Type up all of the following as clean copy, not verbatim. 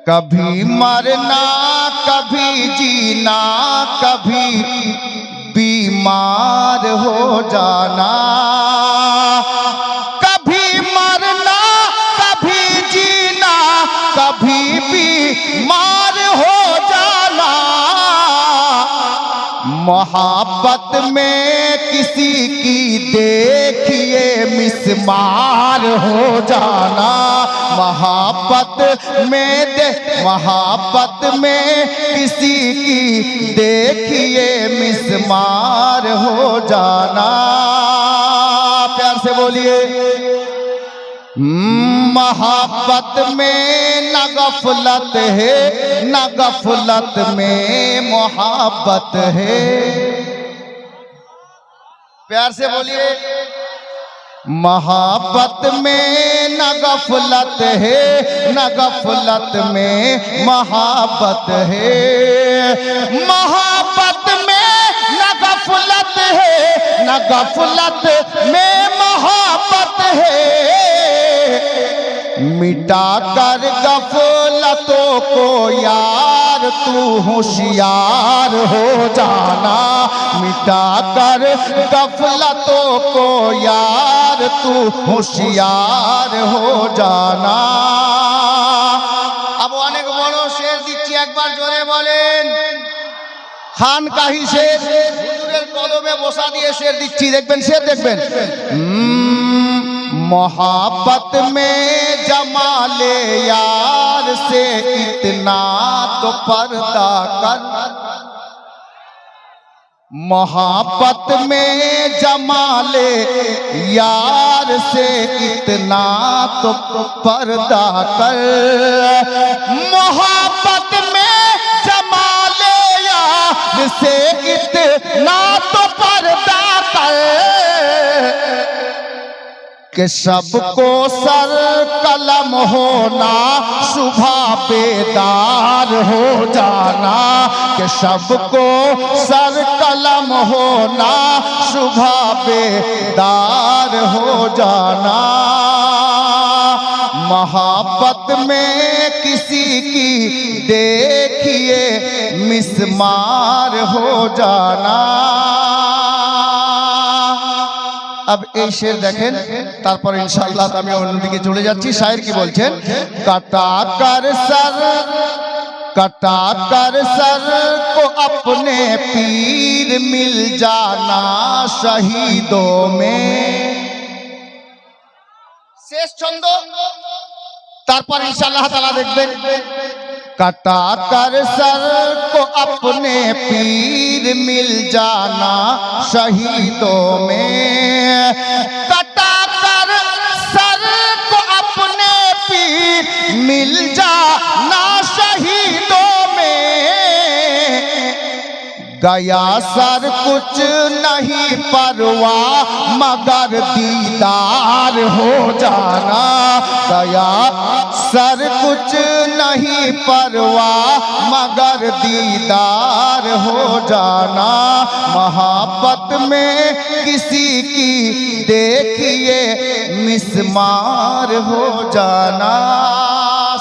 कभी मरना कभी जीना, कभी बीमार हो जाना। कभी मरना कभी जीना, कभी बीमार हो जाना। मोहब्बत में किसी की देखिए मिसमार हो जाना। मोहब्बत में किसी की देखिए मिसमार हो जाना। प्यार से बोलिए। मोहब्बत में न गफलत है, न गफलत में मोहब्बत है। प्यार से बोलिए। मोहब्बत में न गफलत है, न गफलत में मोहब्बत है। मोहब्बत में न गफलत है, न गफलत में मोहब्बत है। मिटा कर गफलतों को यार तू होशियार हो जाना। मिटा कर गफलतों को यार तू होशियार हो जाना। अब অনেক বড় শের দিচ্ছি, একবার জোরে বলেন। খানকাহি শের, হুজুরের কলমে বসা দিয়ে শের দিচ্ছি, দেখবেন শের দেখবেন। मोहब्बत में जमाले यार से इतना तो पर्दा कर। मोहब्बत में जमाले यार से इतना तो पर्दा कर। मोहब्बत में जमाले यार से इतना तो पर्दा कर कि सबको सर कलम होना, सुबह बेदार हो जाना। कि सबको सर कलम होना, सुबह बेदार हो जाना। मोहब्बत में किसी की देखिए मिसमार हो जाना। अब এই শের দেখেন, তারপর ইনশাআল্লাহ আমি অন্যদিকে চলে যাচ্ছি। শায়ের কি বলছেন? कटा कर सर को अपने पीर मिल जाना शहीदों में। শেষ ছন্দ, তারপর ইনশাআল্লাহ তাআলা দেখবেন। कटा कर सर को अपने पीर मिल जाना शहीदों में। कटा कर सर को अपने पीर मिल जाना शहीदों में। गया सर कुछ नहीं परवाह मगर दीदार हो जाना। गया सर कुछ नहीं परवाह मगर दीदार हो जाना। मोहब्बत में किसी की देखिए मिसमार हो जाना।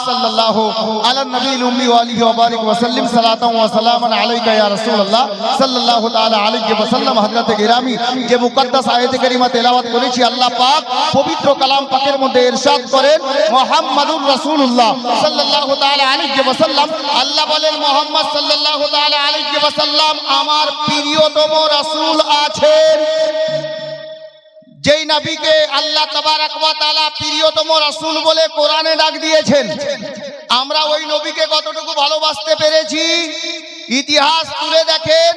सल्लल्लाहु अला नबील उम्मी व आलिहि व बारिक व सल्लिम सलातन व सलामन अलैका या रसूल अल्लाह सल्लल्लाहु ताला अलैहि व सल्लम। हजरत गिरामी যে মুকদ্দাস আয়াতে কারিমা তেলাওয়াত করেছি, আল্লাহ পাক পবিত্র কালাম পাকের মধ্যে ইরশাদ করেন মুহাম্মাদুর রাসূলুল্লাহ সাল্লাল্লাহু তাআলা আলাইহি ওয়া সাল্লাম। আল্লাহ বলেন মুহাম্মদ সাল্লাল্লাহু তাআলা আলাইহি ওয়া সাল্লাম আমার প্রিয়তম রাসূল আছেন। যেই নবীকে আল্লাহ তাবারাক ওয়া তাআলা প্রিয়তম রাসূল বলে কোরআনে ডাক দিয়েছেন, আমরা ওই নবীকে কতটুকু ভালোবাসতে পেরেছি ইতিহাস তুলে দেখেন।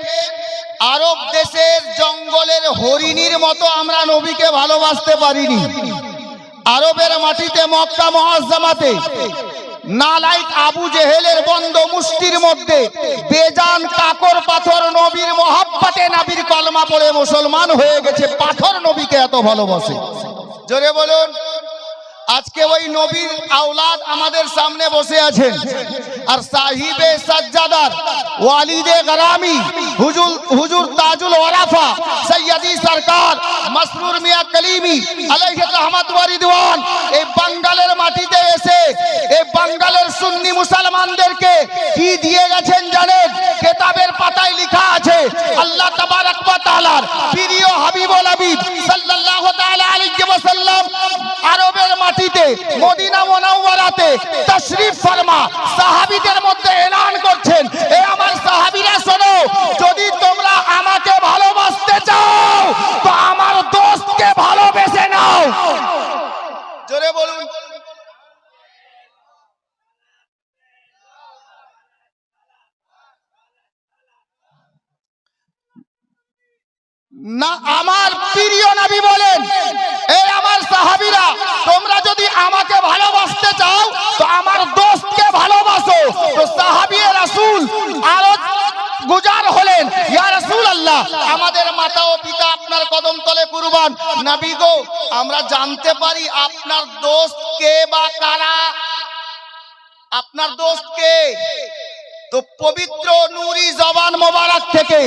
আরব দেশের জঙ্গলের হরিণীর মতো আমরা নবীকে ভালোবাসতে পারিনি। আরবের মাটিতে মক্কা মুআজ্জামাতে নালাইক আবু জেহেলের বন্ধ মুষ্টির মধ্যে বেজান কাকর পাথর নবীর মহব্বতে নবীর কলমা পড়ে মুসলমান হয়ে গেছে। পাথর নবীকে এত ভালোবাসে, জোরে বলুন। আজকে ওই নবীর আওলাদ আমাদের সামনে বসে আছেন, আর সাহিবে সাজ্জাদার ওয়ালিদে গরামি হুজুর তাজুল ওয়ারাফা সৈয়দি সরকার মাসরুর মিয়া কলিমি আলাইহি রহমত ওয়া রিদওয়ান এই বাঙ্গালের মাটিতে এসে এই বাঙ্গালের সুন্নি মুসলমানদেরকে কি দিয়ে গেছেন জানেন? কিতাবের পাতায় লেখা আছে আল্লাহ তাবারক ওয়া তাআলার প্রিয় হাবিবুল হাবিব সাল্লাল্লাহু তাআলা আলাইহি ওয়াসাল্লাম আরবের মাটিতে মদিনা মুনাওয়ারাতে তাশরীফ ফরমা সাহাবীদের মধ্যে এলান করছেন, এ আমার সাহাবীরা শোনো, যদি তোমরা আমাকে ভালোবাসতে চাও তো আমার দোস্তকে ভালোবেসে নাও। জোরে বলুন। না, আমার প্রিয় নবী বলেন, এই আমার সাহাবীরা তোমরা যদি আমাকে ভালোবাসতে চাও তো আমার দোস্তকে ভালোবাসো। তো সাহাবী রাসূল আরো গুজার হলেন, ইয়া রাসূলুল্লাহ আমাদের মাতা ও পিতা আপনার কদম তলে কুরবান, নবী গো আমরা জানতে পারি আপনার দোস্ত কে বা কারা? আপনার দোস্ত কে? তো পবিত্র নূরি জবান মোবারক থেকে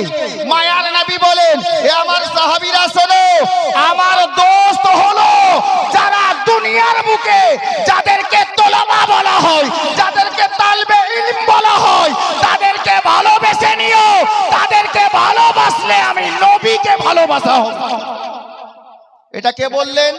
মায়ার নবী বলেন, হে আমার সাহাবীরা শোনো, আমার দোস্ত হলো যারা দুনিয়ার বুকে যাদেরকে তোলামা বলা হয়, যাদেরকে তালবে ইলম বলা হয়, তাদেরকে ভালোবেসে নিও। তাদেরকে ভালোবাসলে আমি নবীকে ভালোবাসা হবে। এটা কে বললেন?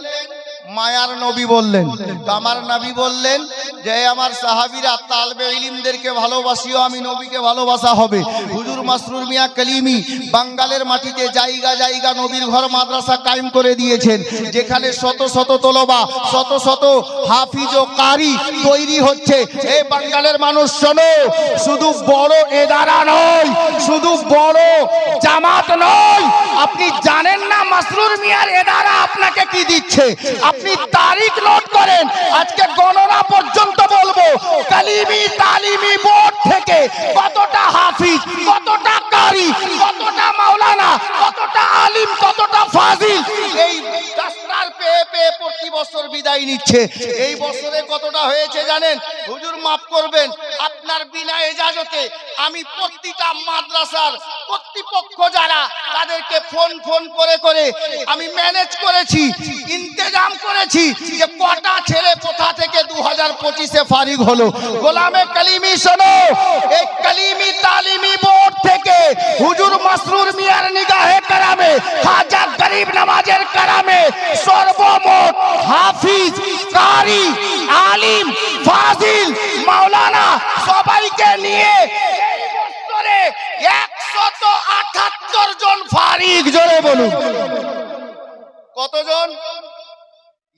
মায়ার নবী বললেন। তো আমার নবী বললেন যে আমার সাহাবীরা তালবে ইলমদেরকে ভালোবাসিও, আমি নবীকে ভালোবাসা হবে। হুজুর মাসরুর মিয়া কলিমি বাঙ্গালের মাটিতে জায়গা জায়গা নবীর ঘর মাদ্রাসা কায়েম করে দিয়েছেন, যেখানে শত শত তলবা শত শত হাফিজ ও কারি তৈরি হচ্ছে। এই বাঙ্গালের মানুষ শোনো, শুধু বড় এদারা নয়, শুধু বড় জামাত নয়, আপনি জানেন না মাসরুর মিয়ার এদারা আপনাকে কি দিচ্ছে? আপনি তারিখ নোট করেন, আজকে গণনা পর্যন্ত বলবো কালিমি তালিমি বোর্ড থেকে কতটা হাফিজ, কতটা কারি, কতটা মাওলানা, কতটা আলিম, কতটা ফাজিল এই দাস্তার পেয়ে পেয়ে প্রতি বছর বিদায় নিচ্ছে। এই বছরে কতটা হয়েছে জানেন? হুজুর মাফ করবেন, আপনার বিনা ইজাজতে আমি প্রতিটা মাদ্রাসার কর্তৃপক্ষ যারা তাদেরকে ফোন করে করে আমি ম্যানেজ করেছি, ইন্তেজাম করেছি যে কটা ছেলে কোথা থেকে 2025-এ ফারিগ হলো। গোলামে কলিমি শোনো, এই কলিমি তালিমি বোর্ড থেকে হুজুর মাসরুর মিয়ার নিগাহে কারামে খাজা গরিব নওয়াজের কারামে সর্বমোট হাফিজ, কারি, আলিম, ফাজিল, মাওলানা সবাইকে নিয়ে 178 জন ফারিগ। জোরে বলুন কতজন?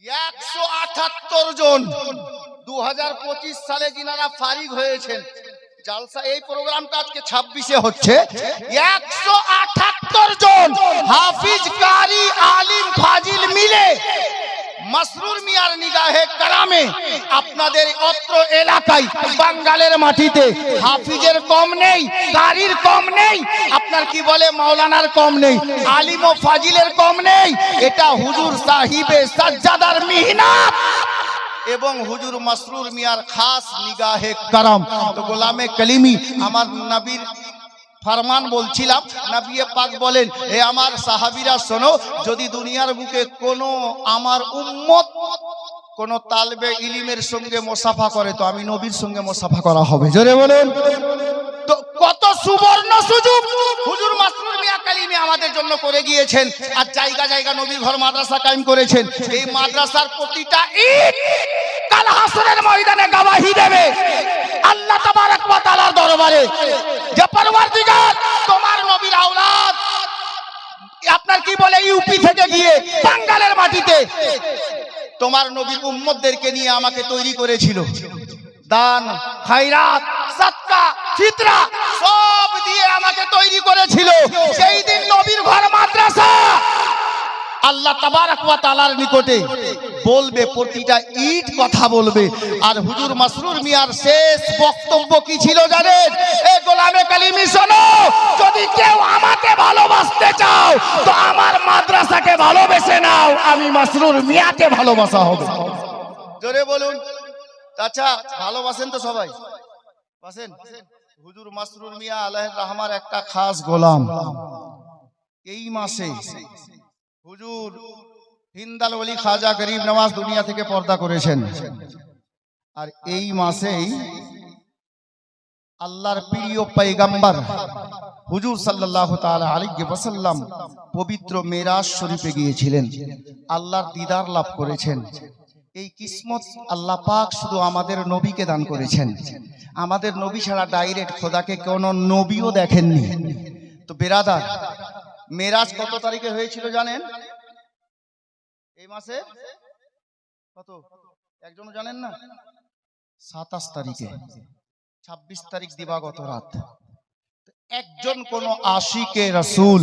178 জন। 2025 সালে যিনারা ফারিগ হয়েছেন, জালসা এই প্রোগ্রামটা আজকে 26-এ হচ্ছে, 178 জন হাফিজ, কারি, আলিম, ফাজিল মিলে মাসরুর মিয়ার নিগাহে কারামে আপনাদের অত্র এলাকায় বাঙ্গালের মাটিতে হাফিজের কম নেই, কারির কম নেই, আপনার কি বলে মাওলানার কম নেই, আলিম ও ফাজিলের কম নেই। এটা হুজুর সাহিবে সাজ্জাদার মিহনাত এবং হুজুর মাসরুর মিয়ার খাস নিগাহে কারাম। তো গোলামে কলিমি আমার নবীর ফরমান বলছিলাম, নবী পাক বলেন, হে আমার সাহাবীরা শোনো, যদি দুনিয়ার বুকে কোনো আমার উম্মত কোন তালবে ইলমের সঙ্গে মুসাফা করে তো আমি নবীর সঙ্গে মুসাফা করা হবে। জোরে বলেন। তো কত সুবর্ণ সুযোগ হুজুর মাসরুর মিয়া কলিমি আমাদের জন্য করে গিয়েছেন, আর জায়গা জায়গা নবীর ঘর মাদ্রাসা কায়েম করেছেন। এই মাদ্রাসার প্রতিটা ইট কাল হাসরের ময়দানে গওয়াহি দেবে আল্লাহ তাবারক ওয়া তাআলার দরবারে যে পরওয়ারদিগার তোমার নবীর আওলাদ আপনার কি বলে ইউপি থেকে গিয়ে বাঙ্গালের মাটিতে তোমার নবীর উম্মতদেরকে নিয়ে আমাকে তৈরি করেছিল। দান, খায়রাত, সাদকা, ফিতরা সব দিয়ে আমাকে তৈরি করেছিল। সেই দিন নবীর ঘর মাদ্রাসা আল্লাহ তাবারক ওয়া তাআলার নিকটে বলবে, প্রতিটা ইট কথা বলবে। আর হুজুর মাসরুর মিয়ার শেষ বক্তব্য কি ছিল জানেন? এ গোলামে কলিমি শোনো, যদি কেউ আমাকে ভালোবাসতে চাও তো আমার মাদ্রাসাকে ভালোবেসে নাও, আমি মাসরুর মিয়াকে ভালোবাসা হবে। জোরে বলুন। আচ্ছা ভালোবাসেন তো সবাই? বাসেন? হুজুর মাসরুর মিয়া আল্লাহর রহমার একটা খাস গোলাম এই মাসে হুজুর হিন্দাল ওলি খাজা গরিব নওয়াজ দুনিয়া থেকে পর্দা করেছেন। আর এই মাসেই আল্লাহর প্রিয় পয়গম্বর হুজুর সাল্লাল্লাহু তাআলা আলাইহি ওয়াসাল্লাম পবিত্র মেরাজ শরীফে গিয়েছিলেন, আল্লাহর দিদার লাভ করেছেন। এই কিসমত আল্লাহ পাক শুধু আমাদের নবীকে দান করেছেন। আমাদের নবী ছাড়া ডাইরেক্ট খোদাকে কোনো নবীও দেখেননি। তো বেরাদার, মেরাজ কত তারিখে হয়েছিল জানেন? এই মাসে কত? একজনও জানেন না? 27 তারিখে। 26 তারিখ দিবাগত রাত। একজন কোন আশিকে রাসূল